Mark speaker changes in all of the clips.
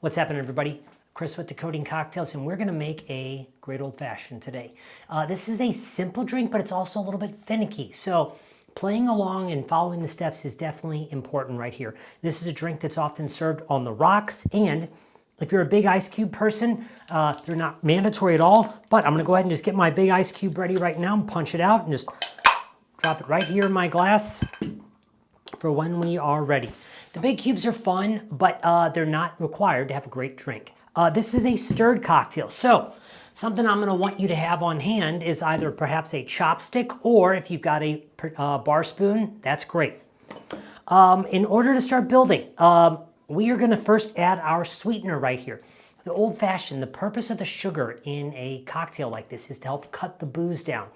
Speaker 1: What's happening, everybody? Chris with Decoding Cocktails, and we're going to make a great old-fashioned today. This is a simple drink, but it's also a little bit finicky. So playing along and following the steps is definitely important right here. This is a drink that's often served on the rocks, and if you're a big ice cube person, they're not mandatory at all, but I'm going to go ahead and just get my big ice cube ready right now and punch it out and just drop it right here in my glass for when we are ready. The big cubes are fun, but they're not required to have a great drink. This is a stirred cocktail, so something I'm going to want you to have on hand is either perhaps a chopstick, or if you've got a bar spoon, that's great. In order to start building, we are going to first add our sweetener right here. The old-fashioned, the purpose of the sugar in a cocktail like this is to help cut the booze down.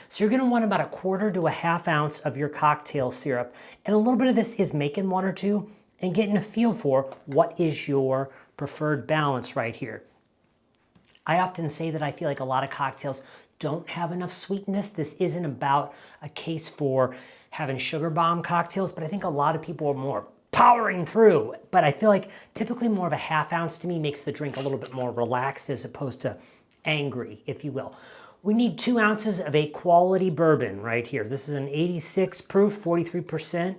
Speaker 1: So you're going to want about 1/4 to 1/2 ounce of your cocktail syrup. And a little bit of this is making one or two and getting a feel for what is your preferred balance right here. I often say that I feel like a lot of cocktails don't have enough sweetness. This isn't about a case for having sugar bomb cocktails, but I think a lot of people are more powering through. But I feel like typically more of 1/2 ounce to me makes the drink a little bit more relaxed as opposed to angry, if you will. We need 2 ounces of a quality bourbon right here. This is an 86 proof, 43%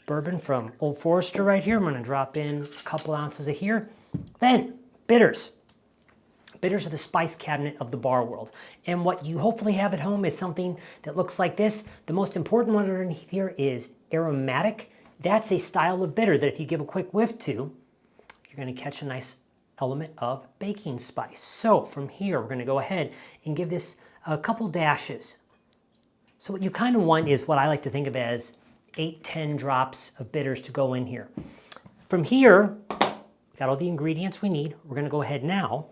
Speaker 1: bourbon from Old Forester right here. I'm going to drop in a couple ounces of here. Then bitters. Bitters are the spice cabinet of the bar world. And what you hopefully have at home is something that looks like this. The most important one underneath here is aromatic. That's a style of bitter that if you give a quick whiff to, you're going to catch a nice element of baking spice. So from here, we're going to go ahead and give this a couple dashes. So what you kind of want is what I like to think of as 8-10 drops of bitters to go in here. From here, we've got all the ingredients we need. We're going to go ahead now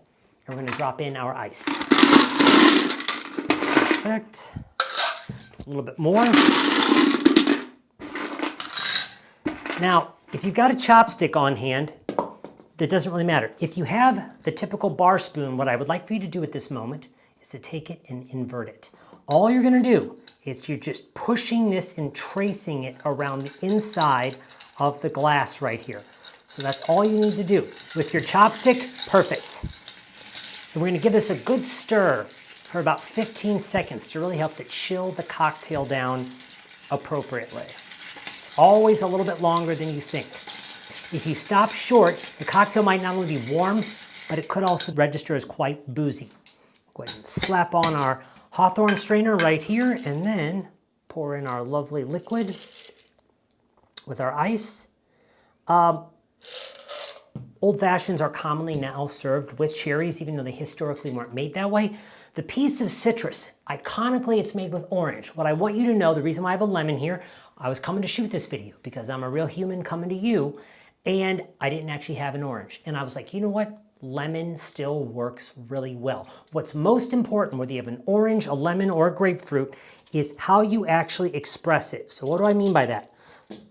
Speaker 1: and we're going to drop in our ice. Perfect. A little bit more. Now, if you've got a chopstick on hand, that doesn't really matter. If you have the typical bar spoon, what I would like for you to do at this moment is to take it and invert it. All you're going to do is you're just pushing this and tracing it around the inside of the glass right here. So that's all you need to do. With your chopstick, perfect. And we're going to give this a good stir for about 15 seconds to really help to chill the cocktail down appropriately. It's always a little bit longer than you think. If you stop short, the cocktail might not only be warm, but it could also register as quite boozy. Go ahead and slap on our Hawthorne strainer right here, and then pour in our lovely liquid with our ice. Old Fashions are commonly now served with cherries, even though they historically weren't made that way. The piece of citrus, iconically it's made with orange. What I want you to know, the reason why I have a lemon here, I was coming to shoot this video because I'm a real human coming to you, and I didn't actually have an orange. And I was like, you know what? Lemon still works really well. What's most important, whether you have an orange, a lemon, or a grapefruit, is how you actually express it. So what do I mean by that?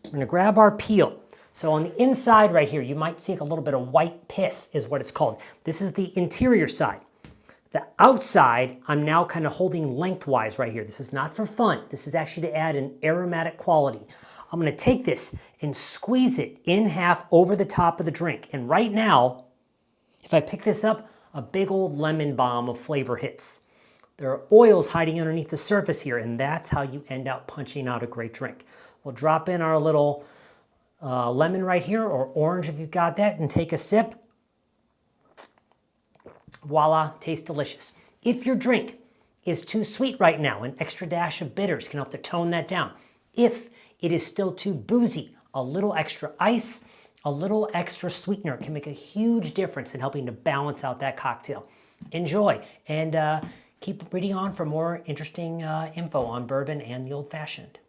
Speaker 1: We're going to grab our peel. So on the inside right here, you might see a little bit of white pith is what it's called. This is the interior side. The outside, I'm now kind of holding lengthwise right here. This is not for fun. This is actually to add an aromatic quality. I'm going to take this and squeeze it in half over the top of the drink. And right now, if I pick this up, a big old lemon bomb of flavor hits. There are oils hiding underneath the surface here, and that's how you end up punching out a great drink. We'll drop in our little lemon right here, or orange if you've got that, and take a sip. Voila, tastes delicious. If your drink is too sweet right now, an extra dash of bitters can help to tone that down. If it is still too boozy, a little extra ice, a little extra sweetener can make a huge difference in helping to balance out that cocktail. Enjoy, and keep reading on for more interesting info on bourbon and the old-fashioned.